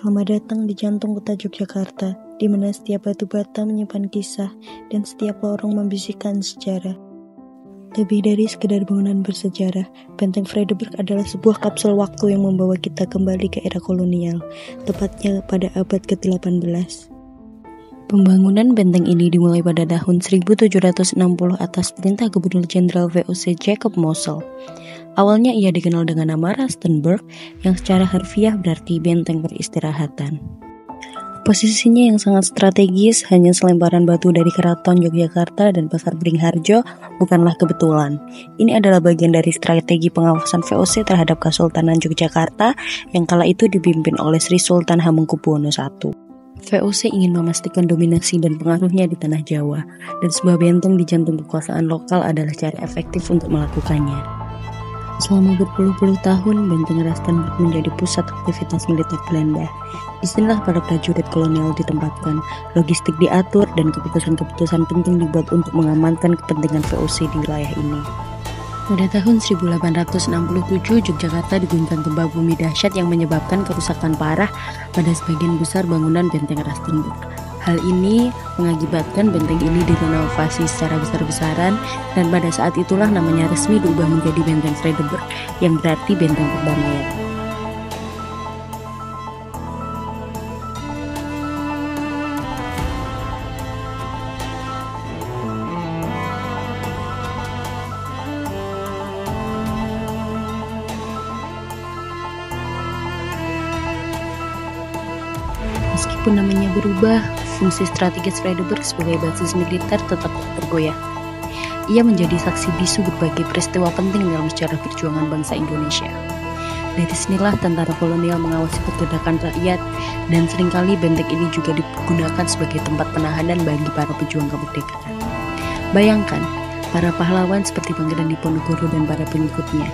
Selamat datang di jantung kota Yogyakarta, di mana setiap batu bata menyimpan kisah dan setiap lorong membisikkan sejarah. Lebih dari sekedar bangunan bersejarah, Benteng Vredenburg adalah sebuah kapsul waktu yang membawa kita kembali ke era kolonial, tepatnya pada abad ke-18. Pembangunan benteng ini dimulai pada tahun 1760 atas perintah Gubernur Jenderal VOC Jacob Mossel. Awalnya ia dikenal dengan nama Rastenburg, yang secara harfiah berarti benteng peristirahatan. Posisinya yang sangat strategis, hanya selemparan batu dari Keraton Yogyakarta dan Pasar Beringharjo, bukanlah kebetulan. Ini adalah bagian dari strategi pengawasan VOC terhadap Kesultanan Yogyakarta yang kala itu dipimpin oleh Sri Sultan Hamengkubuwono I. VOC ingin memastikan dominasi dan pengaruhnya di tanah Jawa, dan sebuah benteng di jantung kekuasaan lokal adalah cara efektif untuk melakukannya. Selama berpuluh-puluh tahun, Benteng Rastenburg menjadi pusat aktivitas militer Belanda. Di sinilah para prajurit kolonial ditempatkan, logistik diatur, dan keputusan-keputusan penting dibuat untuk mengamankan kepentingan VOC di wilayah ini. Pada tahun 1867, Yogyakarta diguncang gempa bumi dahsyat yang menyebabkan kerusakan parah pada sebagian besar bangunan Benteng Rastenburg. Hal ini mengakibatkan benteng ini direnovasi secara besar-besaran, dan pada saat itulah namanya resmi diubah menjadi Benteng Vredenburg, yang berarti benteng perdamaian. Meskipun namanya berubah, fungsi strategis Vredenburg sebagai basis militer tetap tergoyah. Ia menjadi saksi bisu berbagai peristiwa penting dalam sejarah perjuangan bangsa Indonesia. Dari sinilah tentara kolonial mengawasi pergerakan rakyat, dan seringkali benteng ini juga digunakan sebagai tempat penahanan bagi para pejuang kemerdekaan. Bayangkan, para pahlawan seperti Pangeran Diponegoro dan para pengikutnya.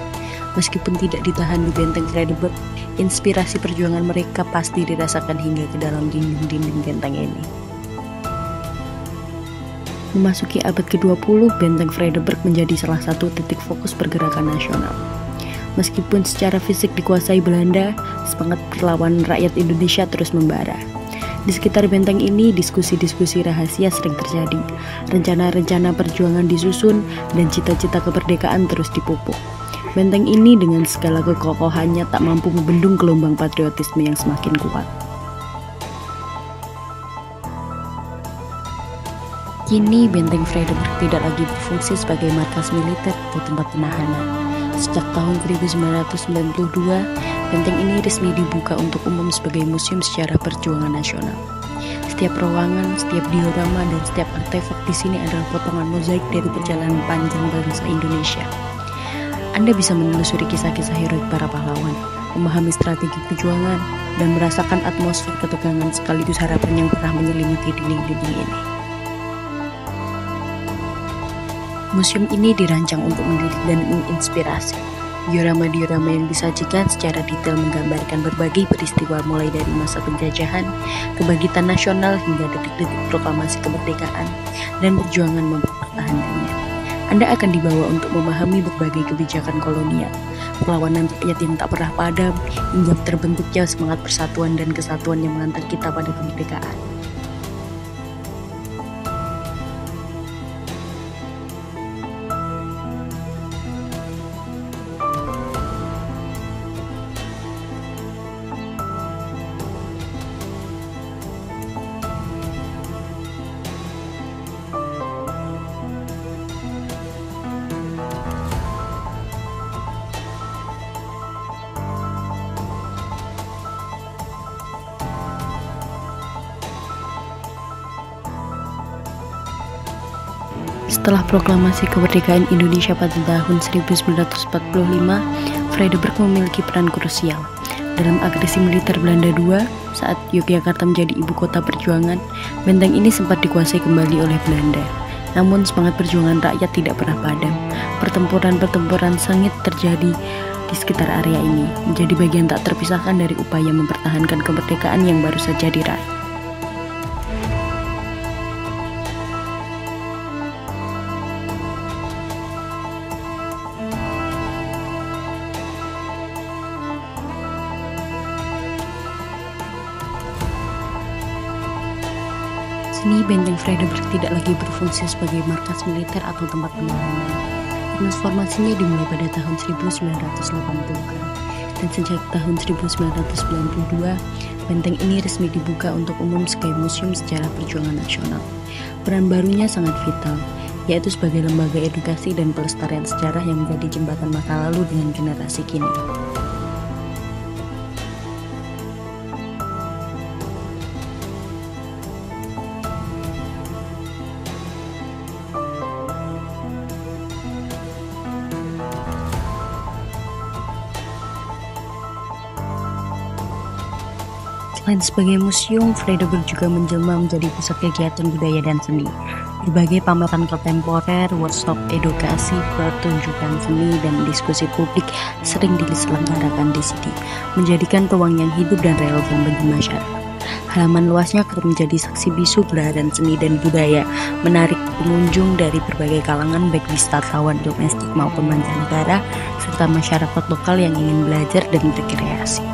Meskipun tidak ditahan di Benteng Vredenburg, inspirasi perjuangan mereka pasti dirasakan hingga ke dalam dinding-dinding benteng ini. Memasuki abad ke-20, Benteng Vredenburg menjadi salah satu titik fokus pergerakan nasional. Meskipun secara fisik dikuasai Belanda, semangat perlawanan rakyat Indonesia terus membara. Di sekitar benteng ini, diskusi-diskusi rahasia sering terjadi. Rencana-rencana perjuangan disusun, dan cita-cita kemerdekaan terus dipupuk. Benteng ini dengan segala kekokohannya tak mampu membendung gelombang patriotisme yang semakin kuat. Kini Benteng Vredenburg tidak lagi berfungsi sebagai markas militer atau tempat penahanan. Sejak tahun 1992, benteng ini resmi dibuka untuk umum sebagai museum sejarah perjuangan nasional. Setiap ruangan, setiap diorama, dan setiap artefak di sini adalah potongan mozaik dari perjalanan panjang bangsa Indonesia. Anda bisa menelusuri kisah-kisah heroik para pahlawan, memahami strategi perjuangan, dan merasakan atmosfer ketegangan sekaligus harapan yang pernah menyelimuti dinding-dinding ini. Museum ini dirancang untuk mendidik dan menginspirasi. Diorama-diorama yang disajikan secara detail menggambarkan berbagai peristiwa mulai dari masa penjajahan, kebangkitan nasional hingga detik-detik proklamasi kemerdekaan, dan perjuangan mempertahankannya. Anda akan dibawa untuk memahami berbagai kebijakan kolonial, perlawanan rakyat yang tak pernah padam, hingga terbentuknya semangat persatuan dan kesatuan yang mengantar kita pada kemerdekaan. Setelah proklamasi kemerdekaan Indonesia pada tahun 1945, Vredenburg memiliki peran krusial. Dalam agresi militer Belanda II, saat Yogyakarta menjadi ibu kota perjuangan, benteng ini sempat dikuasai kembali oleh Belanda. Namun semangat perjuangan rakyat tidak pernah padam. Pertempuran-pertempuran sengit terjadi di sekitar area ini, menjadi bagian tak terpisahkan dari upaya mempertahankan kemerdekaan yang baru saja diraih. Kini Benteng Friedeburg tidak lagi berfungsi sebagai markas militer atau tempat penahanan. Transformasinya dimulai pada tahun 1980-an, dan sejak tahun 1992, benteng ini resmi dibuka untuk umum sebagai museum sejarah perjuangan nasional. Peran barunya sangat vital, yaitu sebagai lembaga edukasi dan pelestarian sejarah yang menjadi jembatan masa lalu dengan generasi kini. Selain sebagai museum, Friedeburg juga menjelma menjadi pusat kegiatan budaya dan seni. Berbagai pameran kontemporer, workshop edukasi, pertunjukan seni, dan diskusi publik sering diselenggarakan di sini, menjadikan ruang yang hidup dan relevan bagi masyarakat. Halaman luasnya kerap menjadi saksi bisu gelaran seni dan budaya, menarik pengunjung dari berbagai kalangan baik wisatawan domestik maupun mancanegara, serta masyarakat lokal yang ingin belajar dan berkreasi.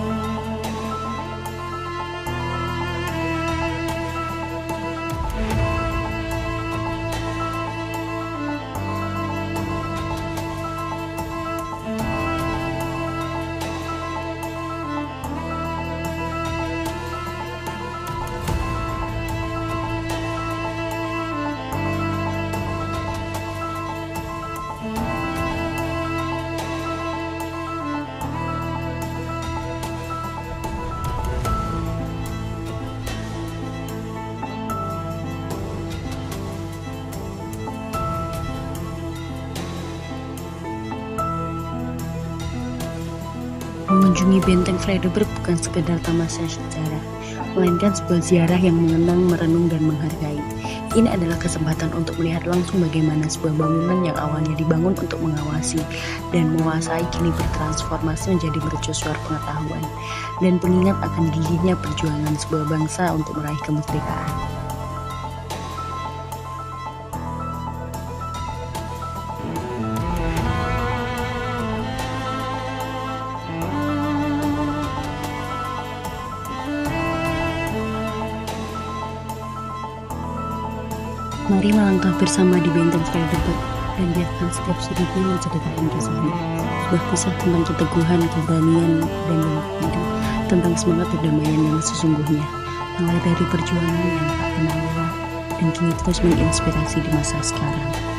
Mengunjungi Benteng Friedeburg bukan sekedar tamasya sejarah, melainkan sebuah ziarah yang mengenang, merenung, dan menghargai. Ini adalah kesempatan untuk melihat langsung bagaimana sebuah bangunan yang awalnya dibangun untuk mengawasi dan menguasai kini bertransformasi menjadi mercusuar pengetahuan dan pengingat akan gigihnya perjuangan sebuah bangsa untuk meraih kemerdekaan. Mari melangkah bersama di Benteng Friedeburg dan biarkan setiap sudutnya menceritakan kisahnya. Sebuah kisah tentang keteguhan, keberanian, dan diri, tentang semangat perdamaian yang sesungguhnya, mulai dari perjuangan yang tak pernah lelah dan kini terus menginspirasi di masa sekarang.